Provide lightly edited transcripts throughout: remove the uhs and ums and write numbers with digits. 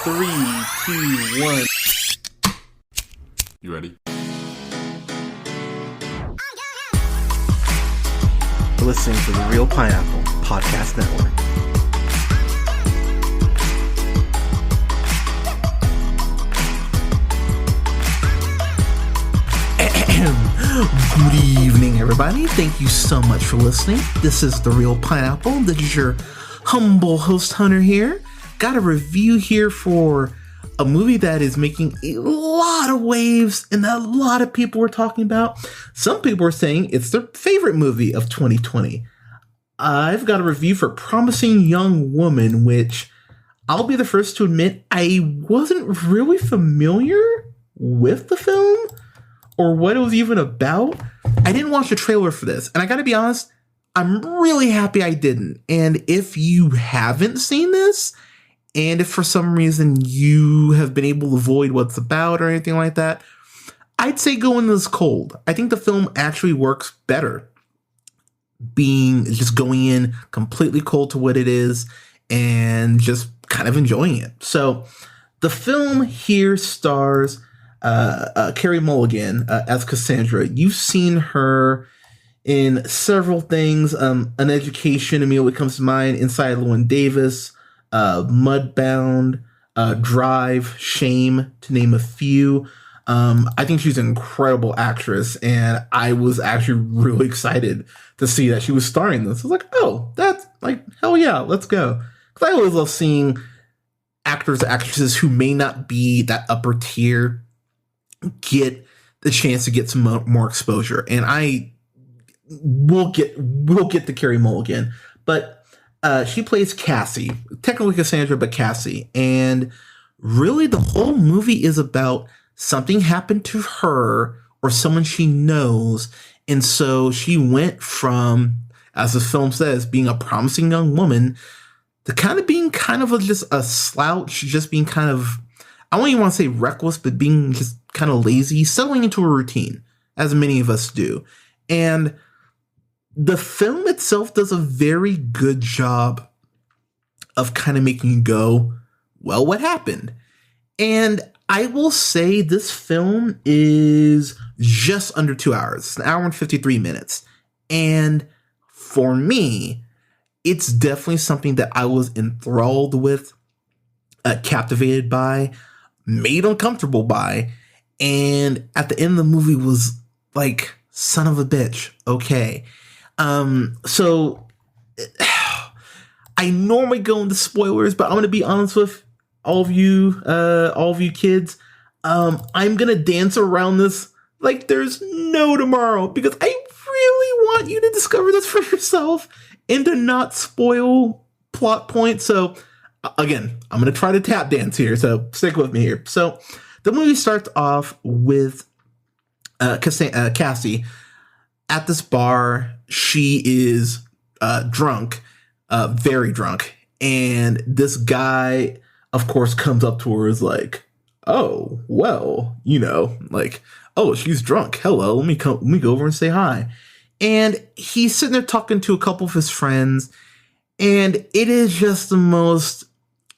3, 2, 1. You ready? You're listening to the Real Pineapple Podcast Network. Good evening, everybody. Thank you so much for listening. This is the Real Pineapple. This is your humble host, Hunter, here. Got a review here for a movie that is making a lot of waves and that a lot of people are talking about. Some people are saying it's their favorite movie of 2020. I've got a review for Promising Young Woman, which I'll be the first to admit I wasn't really familiar with the film or what it was even about. I didn't watch the trailer for this, and I gotta be honest, I'm really happy I didn't. And if you haven't seen this, and if for some reason you have been able to avoid what it's about or anything like that, I'd say go in this cold. I think the film actually works better just going in completely cold to what it is and just kind of enjoying it. So the film here stars Carey Mulligan as Cassandra. You've seen her in several things. An Education immediately comes to mind. Inside Llewyn Davis, Mudbound, Drive, Shame, to name a few. I think she's an incredible actress, and I was actually really excited to see that she was starring in this. I was like, oh, that's like, hell yeah, let's go. Because I always love seeing actors, actresses who may not be that upper tier get the chance to get some more exposure. And we'll get to Carey Mulligan, but she plays Cassie, technically Cassandra, but Cassie. And really the whole movie is about something happened to her or someone she knows. And so she went from, as the film says, being a promising young woman to kind of being kind of just a slouch, just being kind of, I don't even want to say reckless, but being just kind of lazy, settling into a routine, as many of us do. And the film itself does a very good job of kind of making you go, well, what happened? And I will say this film is just under 2 hours. It's an hour and 53 minutes. And for me, it's definitely something that I was enthralled with, captivated by, made uncomfortable by, and at the end of the movie was like, son of a bitch. Okay. So I normally go into spoilers, but I'm going to be honest with all of you kids. I'm going to dance around this like there's no tomorrow, because I really want you to discover this for yourself and to not spoil plot points. So again, I'm going to try to tap dance here, so stick with me here. So the movie starts off with Cassie at this bar. She is drunk, very drunk. And this guy, of course, comes up to her, is like, oh, well, like, oh, she's drunk. Hello, let me go over and say hi. And he's sitting there talking to a couple of his friends. And it is just the most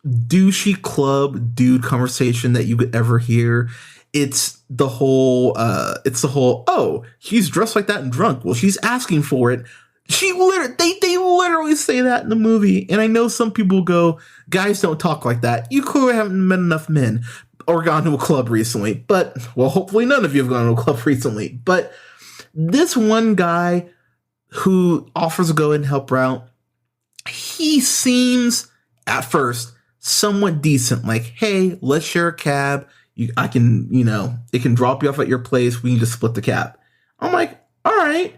douchey club dude conversation that you could ever hear. It's the whole, oh, she's dressed like that and drunk. Well, she's asking for it. They literally say that in the movie. And I know some people go, guys don't talk like that. You clearly haven't met enough men or gone to a club recently. But, well, hopefully none of you have gone to a club recently. But this one guy who offers to go and help her out, he seems, at first, somewhat decent. Like, hey, let's share a cab. It can drop you off at your place. We can just split the cab. I'm like, all right,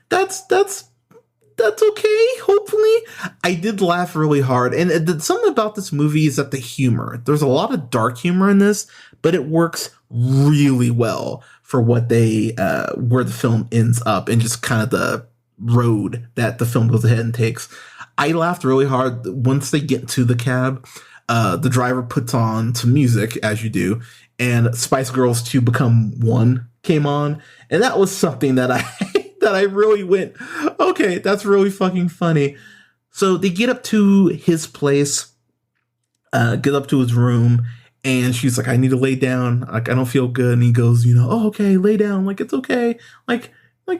that's okay. Hopefully. I did laugh really hard. And something about this movie is that the humor, there's a lot of dark humor in this, but it works really well for what where the film ends up and just kind of the road that the film goes ahead and takes. I laughed really hard once they get to the cab. The driver puts on some music, as you do, and Spice Girls 2 Become One came on, and that was something that I really went, okay, that's really fucking funny. So they get up to his place, get up to his room, And she's like, I need to lay down. Like, I don't feel good. And he goes, you know, oh, okay, lay down. Like, it's okay. Like,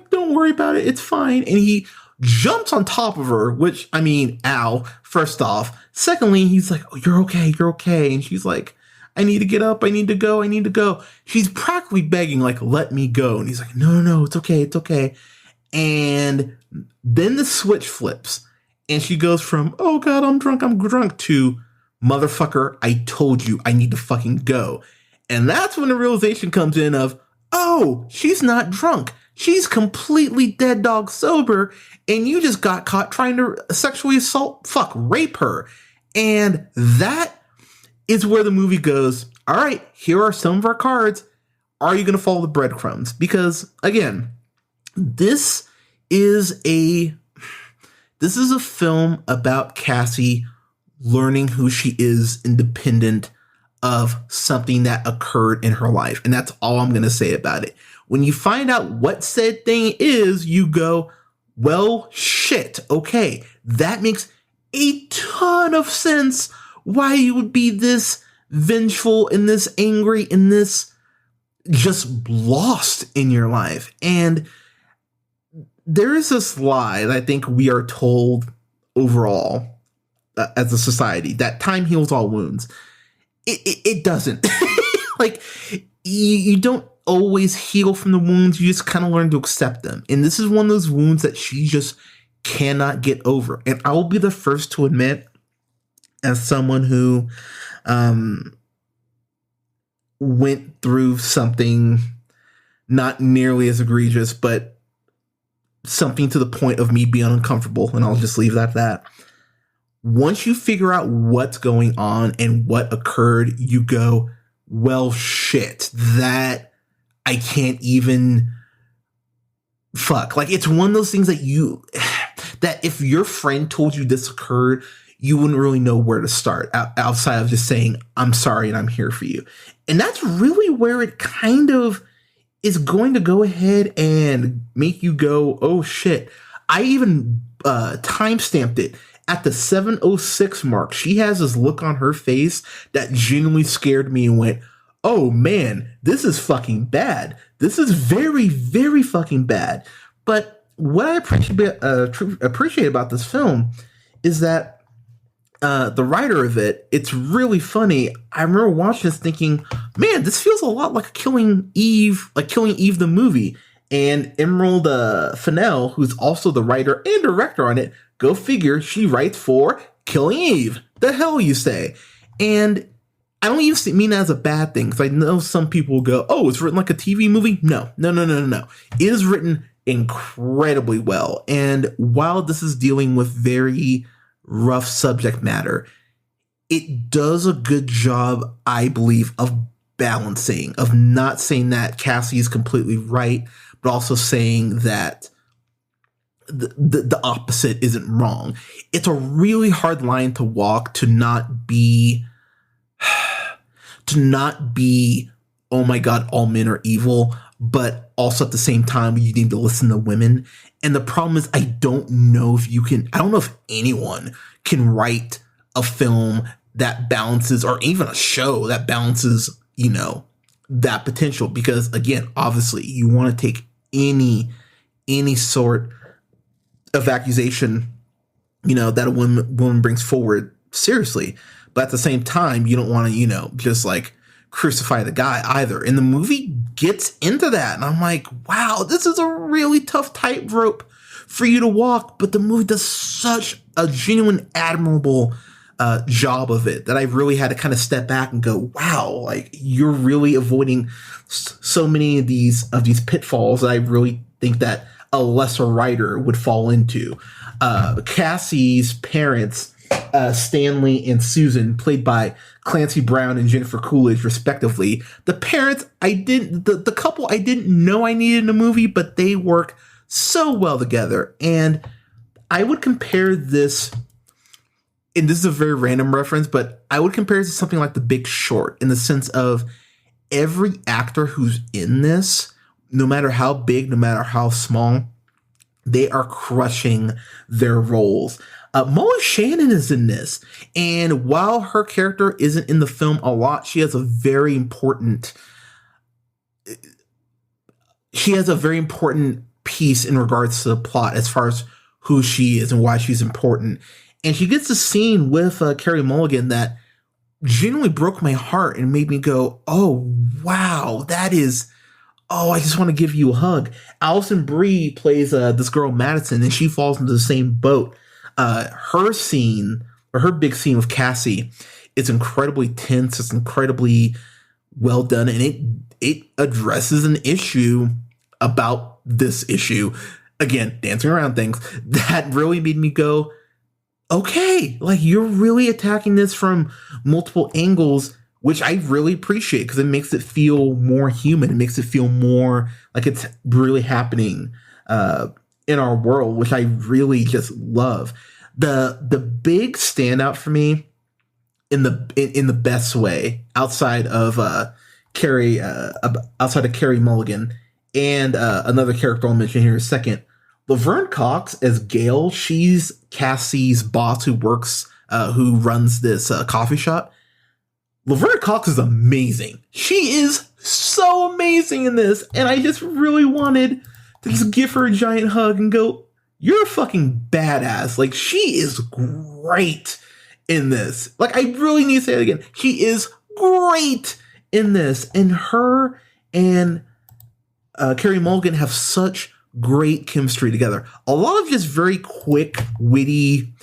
don't worry about it. It's fine. And he jumps on top of her, which, I mean, ow, first off. Secondly, he's like, oh, you're okay. You're okay. And she's like, I need to get up. I need to go. I need to go. She's practically begging, like, let me go. And he's like, no, it's okay. It's okay. And then the switch flips and she goes from, oh God, I'm drunk, to motherfucker, I told you I need to fucking go. And that's when the realization comes in of, oh, she's not drunk. She's completely dead dog sober. And you just got caught trying to sexually rape her. And that is where the movie goes, all right, here are some of our cards. Are you going to follow the breadcrumbs? Because again, this is a film about Cassie learning who she is independent of something that occurred in her life. And that's all I'm going to say about it. When you find out what said thing is, you go, well, shit. Okay. That makes a ton of sense why you would be this vengeful and this angry and this just lost in your life. And there is this lie that I think we are told overall as a society that time heals all wounds. It doesn't. Like, you don't always heal from the wounds. You just kind of learn to accept them. And this is one of those wounds that she just cannot get over. And I will be the first to admit, as someone who went through something not nearly as egregious, but something to the point of me being uncomfortable, and I'll just leave that at that. Once you figure out what's going on and what occurred, you go, well, shit, that I can't even fuck. Like, it's one of those things that if your friend told you this occurred, you wouldn't really know where to start outside of just saying, I'm sorry and I'm here for you. And that's really where it kind of is going to go ahead and make you go, oh shit. I even timestamped it at the 7:06 mark. She has this look on her face that genuinely scared me and went, oh man, this is fucking bad. This is very, very fucking bad. But what I appreciate about this film is that the writer of it, it's really funny. I remember watching this thinking, man, this feels a lot like Killing Eve the movie. And Emerald Fennell, who's also the writer and director on it, go figure, she writes for Killing Eve. The hell you say? And I don't even mean that as a bad thing, because I know some people will go, oh, it's written like a TV movie. No. It is written incredibly well. And while this is dealing with very rough subject matter, it does a good job, I believe, of balancing, of not saying that Cassie is completely right, but also saying that the opposite isn't wrong. It's a really hard line to walk, to not be, oh my God, all men are evil, but also at the same time, you need to listen to women. And the problem is, I don't know if anyone can write a film that balances, or even a show that balances, that potential. Because again, obviously you want to take any sort of accusation, that a woman brings forward seriously. But at the same time, you don't want to, just like crucify the guy either. And the movie gets into that. And I'm like, wow, this is a really tough tightrope for you to walk. But the movie does such a genuine, admirable job of it that I really had to kind of step back and go, wow, like you're really avoiding so many of these pitfalls that I really think that a lesser writer would fall into. Cassie's parents, Stanley and Susan, played by Clancy Brown and Jennifer Coolidge, respectively. The parents, the couple I didn't know I needed in a movie, but they work so well together. And I would compare this, and this is a very random reference, but I would compare it to something like The Big Short, in the sense of every actor who's in this, no matter how big, no matter how small, they are crushing their roles. Molly Shannon is in this, and while her character isn't in the film a lot, she has a very important piece in regards to the plot as far as who she is and why she's important. And she gets a scene with Carey Mulligan that genuinely broke my heart and made me go, oh, wow, I just want to give you a hug. Alison Brie plays this girl, Madison, and she falls into the same boat. Her big scene with Cassie is incredibly tense. It's incredibly well done, and it addresses an issue about this issue. Again, dancing around things that really made me go, okay, like you're really attacking this from multiple angles, which I really appreciate because it makes it feel more human. It makes it feel more like it's really happening in our world, which I really just love. The big standout for me in the best way outside of Carey Mulligan and another character I'll mention here in a second, Laverne Cox as Gail. She's Cassie's boss who runs this coffee shop. Laverne Cox is amazing. She is so amazing in this, and I just really wanted to just give her a giant hug and go, you're a fucking badass. Like, she is great in this. Like, I really need to say it again. She is great in this. And her and Carey Mulligan have such great chemistry together. A lot of just very quick, witty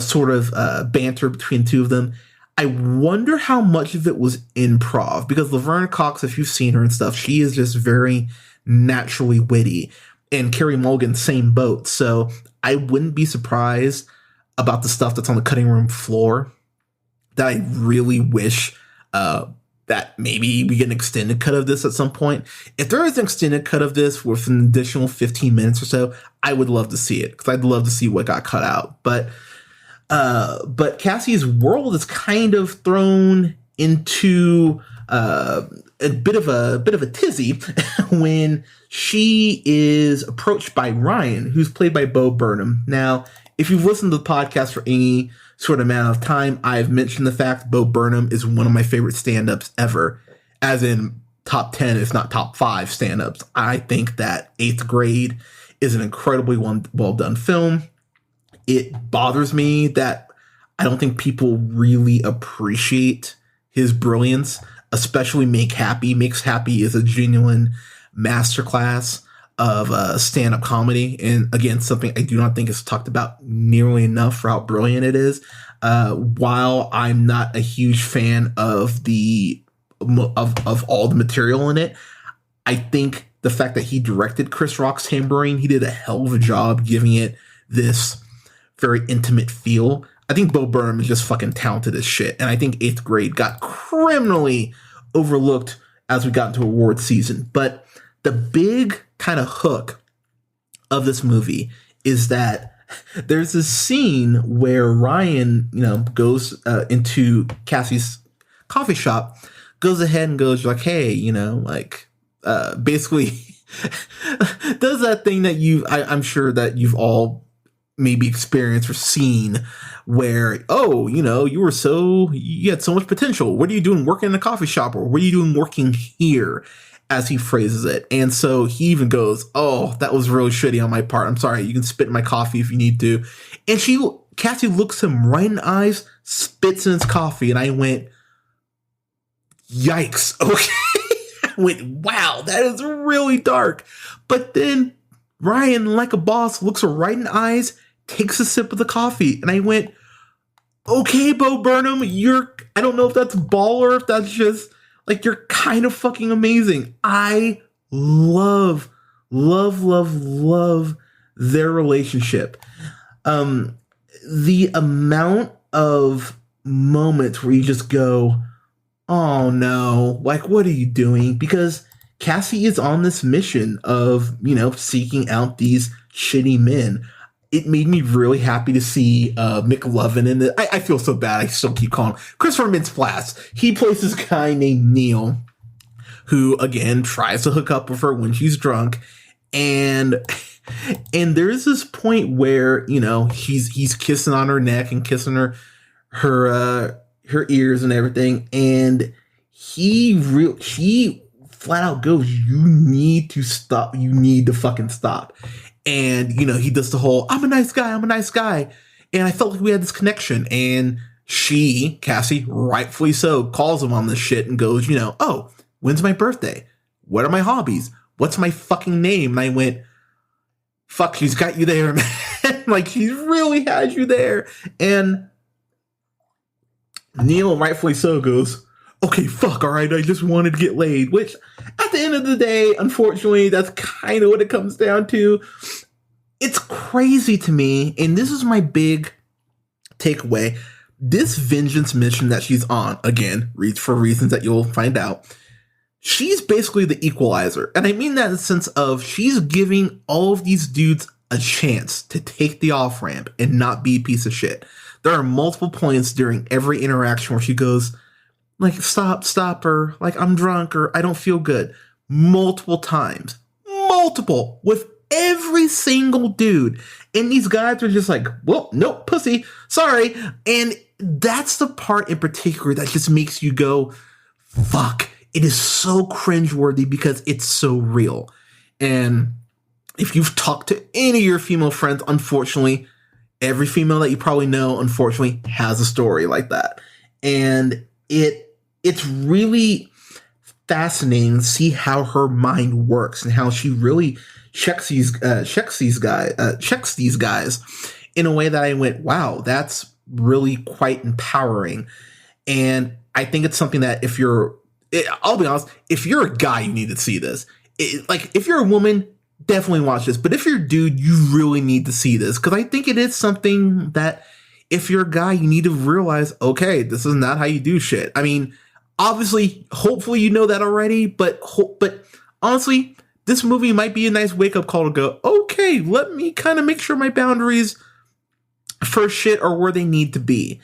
sort of banter between the two of them. I wonder how much of it was improv, because Laverne Cox, if you've seen her and stuff, she is just very naturally witty. And Carey Mulligan, same boat. So I wouldn't be surprised about the stuff that's on the cutting room floor that I really wish that maybe we get an extended cut of this at some point. If there is an extended cut of this with an additional 15 minutes or so, I would love to see it, because I'd love to see what got cut out. But Cassie's world is kind of thrown into a bit of a tizzy when she is approached by Ryan, who's played by Bo Burnham. Now, if you've listened to the podcast for any sort of amount of time, I've mentioned the fact Bo Burnham is one of my favorite stand-ups ever, as in top 10, if not top 5 stand-ups. I think that 8th Grade is an incredibly well-done film. It bothers me that I don't think people really appreciate his brilliance, especially Makes Happy is a genuine masterclass of stand-up comedy. And again, something I do not think is talked about nearly enough for how brilliant it is. While I'm not a huge fan of all the material in it, I think the fact that he directed Chris Rock's Tambourine, he did a hell of a job giving it this very intimate feel. I think Bo Burnham is just fucking talented as shit. And I think 8th Grade got criminally overlooked as we got into award season. But the big kind of hook of this movie is that there's this scene where Ryan, goes into Cassie's coffee shop, goes ahead and goes like, hey, basically does that thing that I'm sure that you've all maybe experienced or seen, where, you had so much potential. What are you doing working in a coffee shop? Or what are you doing working here, as he phrases it? And so he even goes, oh, that was really shitty on my part. I'm sorry. You can spit in my coffee if you need to. And Cassie looks him right in the eyes, spits in his coffee. And I went, yikes. Okay. I went, wow, that is really dark. But then Ryan, like a boss, looks her right in the eyes, takes a sip of the coffee. And I went, okay, Bo Burnham, I don't know if that's baller, if that's just, like, you're kind of fucking amazing. I love their relationship. The amount of moments where you just go, oh no, like, what are you doing? Because Cassie is on this mission of, seeking out these shitty men. It made me really happy to see McLovin in it. I feel so bad. I still keep calling him Christopher Mintz-Plasse. He plays this guy named Neil, who, again, tries to hook up with her when she's drunk. And And there's this point where, he's kissing on her neck and kissing her ears and everything, and he flat out goes, "You need to stop. You need to fucking stop." And he does the whole, "I'm a nice guy. I'm a nice guy." And I felt like we had this connection. And Cassie, rightfully so, calls him on this shit and goes, "Oh, when's my birthday? What are my hobbies? What's my fucking name?" And I went, fuck, she's got you there, man. Like, she's really had you there. And Neil, rightfully so, goes, "Okay, fuck, all right, I just wanted to get laid." Which, at the end of the day, unfortunately, that's kind of what it comes down to. It's crazy to me, and this is my big takeaway. This vengeance mission that she's on, again, for reasons that you'll find out, she's basically the equalizer. And I mean that in the sense of she's giving all of these dudes a chance to take the off-ramp and not be a piece of shit. There are multiple points during every interaction where she goes, like, stop her, like, I'm drunk or I don't feel good. Multiple times. Multiple. With every single dude. And these guys are just like, "Well, nope, pussy, sorry." And that's the part in particular that just makes you go, fuck. It is so cringeworthy because it's so real. And if you've talked to any of your female friends, unfortunately, every female that you probably know, unfortunately, has a story like that. And it's really fascinating to see how her mind works and how she really checks these guys in a way that I went, wow, that's really quite empowering. And I think it's something that I'll be honest, if you're a guy, you need to see this. If you're a woman, definitely watch this. But if you're a dude, you really need to see this. Because I think it is something that if you're a guy, you need to realize, okay, this is not how you do shit. I mean, obviously, hopefully you know that already. But honestly, this movie might be a nice wake-up call to go, okay, let me kind of make sure my boundaries for shit are where they need to be.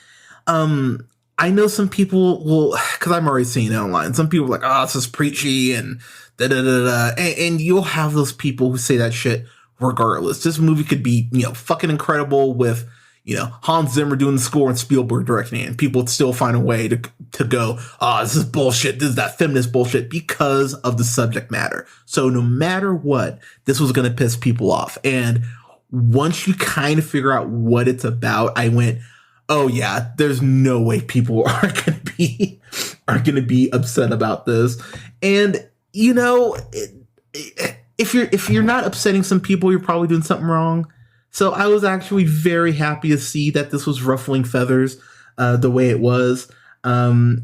I know some people will, because I'm already seeing it online, some people are like, "Oh, this is preachy," and da-da-da-da. And you'll have those people who say that shit regardless. This movie could be, fucking incredible with, Hans Zimmer doing the score and Spielberg directing it, and people would still find a way to go, "Oh, this is bullshit. This is that feminist bullshit," because of the subject matter. So no matter what, this was going to piss people off. And once you kind of figure out what it's about, I went, oh yeah, there's no way people are gonna be upset about this. And if you're not upsetting some people, you're probably doing something wrong. So I was actually very happy to see that this was ruffling feathers the way it was. To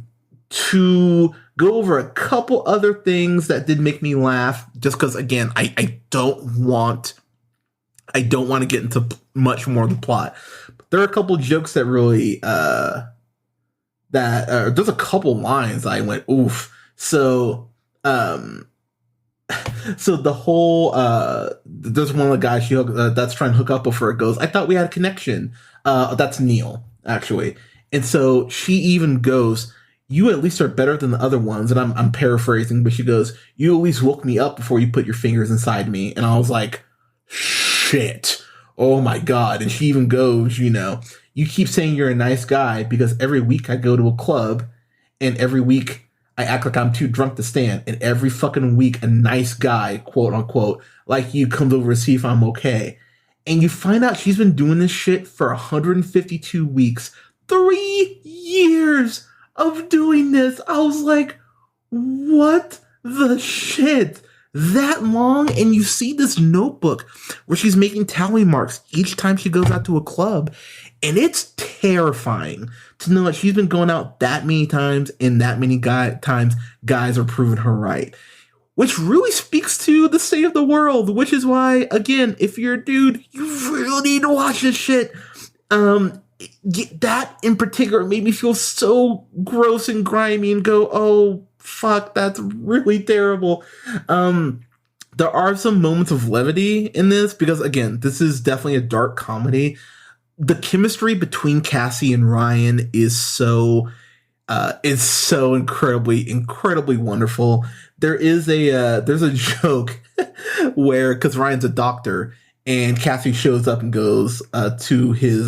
go over a couple other things that did make me laugh, just because again, I don't want to get into much more of the plot. There are a couple jokes that really, there's a couple lines I went, oof. So the whole, there's one of the guys that's trying to hook up with her goes, "I thought we had a connection." That's Neil, actually. And so she even goes, "You at least are better than the other ones." And I'm paraphrasing, but she goes, "You at least woke me up before you put your fingers inside me." And I was like, shit. Oh my God. And she even goes, "You keep saying you're a nice guy because every week I go to a club and every week I act like I'm too drunk to stand. And every fucking week a nice guy, quote unquote, like you comes over to see if I'm okay." And you find out she's been doing this shit for 152 weeks, 3 years of doing this. I was like, what the shit? That long? And you see this notebook where she's making tally marks each time she goes out to a club. And it's terrifying to know that she's been going out that many times and that many times guys are proving her right. Which really speaks to the state of the world, which is why, again, if you're a dude, you really need to watch this shit. That in particular made me feel so gross and grimy and go, oh, fuck, that's really terrible. There are some moments of levity in this because, again, this is definitely a dark comedy. The chemistry between Cassie and Ryan is so incredibly wonderful. There's a joke where, because Ryan's a doctor, And Cassie shows up and goes to his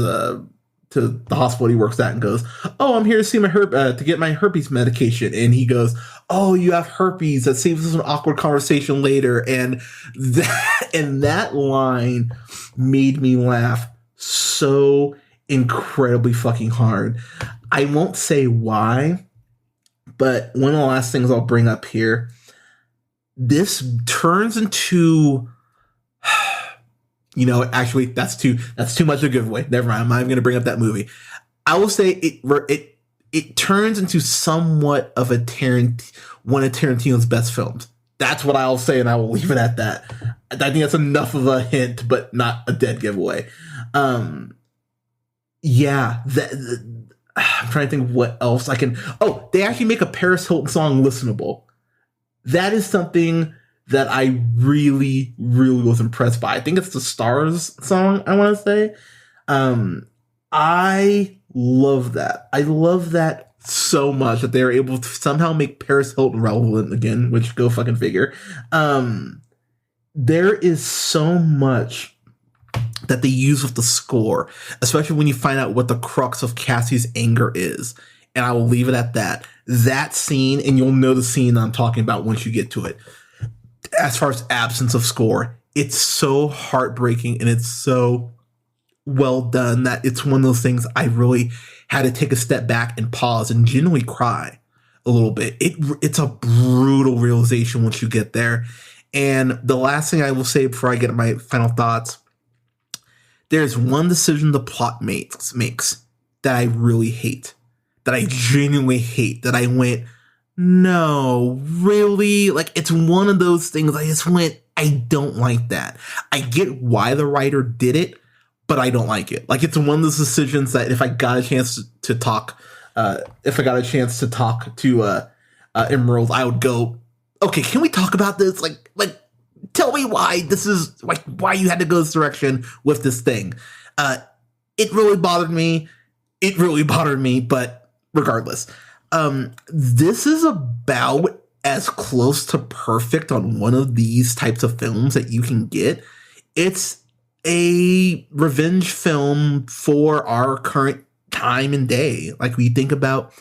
to the hospital he works at and goes, "Oh, I'm here to see my to get my herpes medication." And he goes, "Oh, you have herpes. That saves us an awkward conversation later." And that line made me laugh so incredibly fucking hard. I won't say why, but one of the last things I'll bring up here, this turns into, actually that's too much of a giveaway. Never mind. I'm not even going to bring up that movie. I will say it turns into somewhat of one of Tarantino's best films. That's what I'll say, and I will leave it at that. I think that's enough of a hint, but not a dead giveaway. Yeah, I'm trying to think of what else I can. Oh, they actually make a Paris Hilton song listenable. That is something that I really, really was impressed by. I think it's the Stars song, I want to say. I love that. I love that so much that they were able to somehow make Paris Hilton relevant again, which go fucking figure. There is so much that they use with the score, especially when you find out what the crux of Cassie's anger is. And I will leave it at that. That scene, and you'll know the scene I'm talking about once you get to it. As far as absence of score, it's so heartbreaking and it's so well done that it's one of those things I really had to take a step back and pause and genuinely cry a little bit. It's a brutal realization once you get there. And the last thing I will say before I get to my final thoughts, there's one decision the plot makes that I really hate, that I genuinely hate, that I went, no, really? Like, it's one of those things I just went, I don't like that. I get why the writer did it, but I don't like it. Like, it's one of those decisions that if I got a chance to talk to Emerald, I would go, okay, can we talk about this? Like, tell me why this is, like, why you had to go this direction with this thing. It really bothered me, but regardless, this is about as close to perfect on one of these types of films that you can get. It's a revenge film for our current time and day. Like, we think about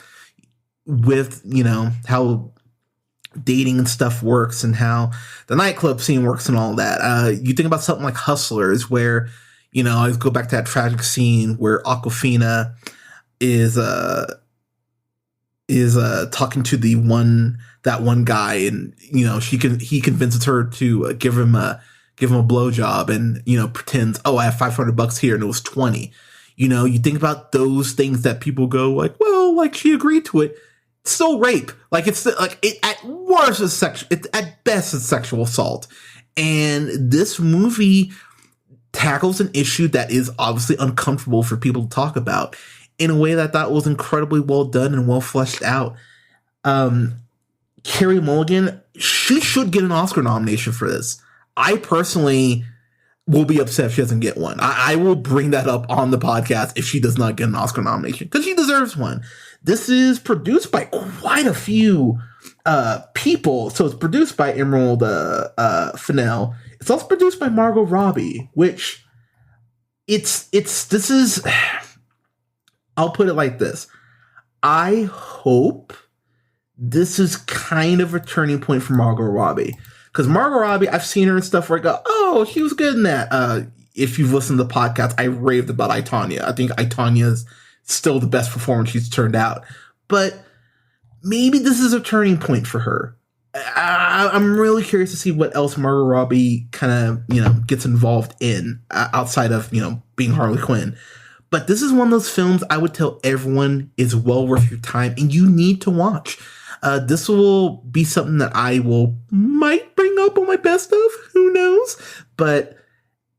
with, how dating and stuff works and how the nightclub scene works and all that. You think about something like Hustlers, where, I go back to that tragic scene where Awkwafina is talking to that one guy, and he convinces her to give him a blowjob, and pretends, oh, I have $500 here, and it was 20. You think about those things that people go like, well, like, she agreed to it. It's still rape. Like, it's like, it at worst is at best it's sexual assault. And this movie tackles an issue that is obviously uncomfortable for people to talk about in a way that I thought was incredibly well done and well fleshed out. Carey Mulligan, she should get an Oscar nomination for this. I personally will be upset if she doesn't get one. I will bring that up on the podcast if she does not get an Oscar nomination, because she deserves one. This is produced by quite a few people. So it's produced by Emerald Fennell. It's also produced by Margot Robbie, which I'll put it like this. I hope this is kind of a turning point for Margot Robbie. Because Margot Robbie, I've seen her in stuff where I go, oh, she was good in that. If you've listened to the podcast, I raved about I, Tonya. I think I, Tonya's still the best performance she's turned out. But maybe this is a turning point for her. I'm really curious to see what else Margot Robbie kind of, gets involved in outside of, being Harley Quinn. But this is one of those films I would tell everyone is well worth your time and you need to watch. This will be something that I might bring up on my best of, who knows? But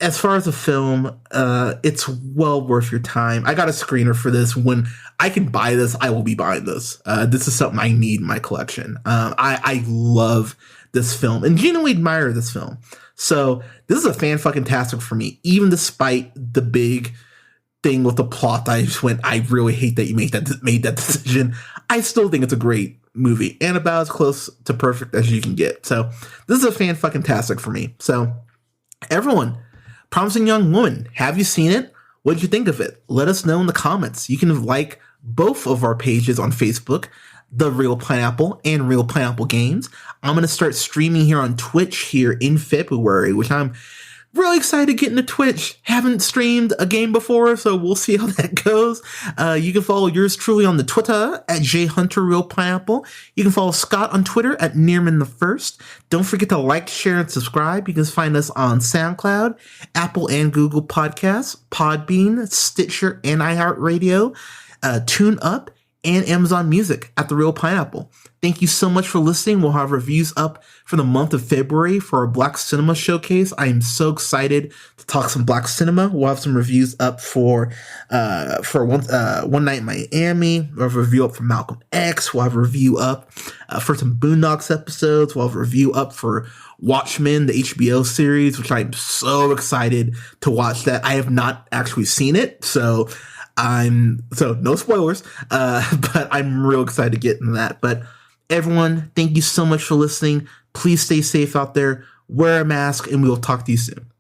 as far as a film, it's well worth your time. I got a screener for this. When I can buy this, I will be buying this. This is something I need in my collection. I love this film and genuinely admire this film. So this is a fan-fucking-tastic for me, even despite the big thing with the plot. I just went, I really hate that you made that decision. I still think it's a great movie and about as close to perfect as you can get. So this is a fan-fucking-tastic for me. So everyone, Promising Young Woman. Have you seen it? What did you think of it? Let us know in the comments. You can like both of our pages on Facebook, The Real Pineapple and Real Pineapple Games. I'm going to start streaming here on Twitch here in February, which I'm really excited to get into Twitch. Haven't streamed a game before, so we'll see how that goes. You can follow yours truly on the Twitter at JHunterRealPineapple. You can follow Scott on Twitter at Nearman1st. Don't forget to like, share, and subscribe. You can find us on SoundCloud, Apple and Google Podcasts, Podbean, Stitcher, and iHeartRadio, TuneUp, and Amazon Music at The Real Pineapple. Thank you so much for listening. We'll have reviews up for the month of February for our Black Cinema Showcase. I am so excited to talk some Black Cinema. We'll have some reviews up for One Night in Miami. We'll have a review up for Malcolm X. We'll have a review up for some Boondocks episodes. We'll have a review up for Watchmen, the HBO series, which I'm so excited to watch that. I have not actually seen it, so no spoilers, but I'm real excited to get into that. But everyone, thank you so much for listening. Please stay safe out there, wear a mask, and we will talk to you soon.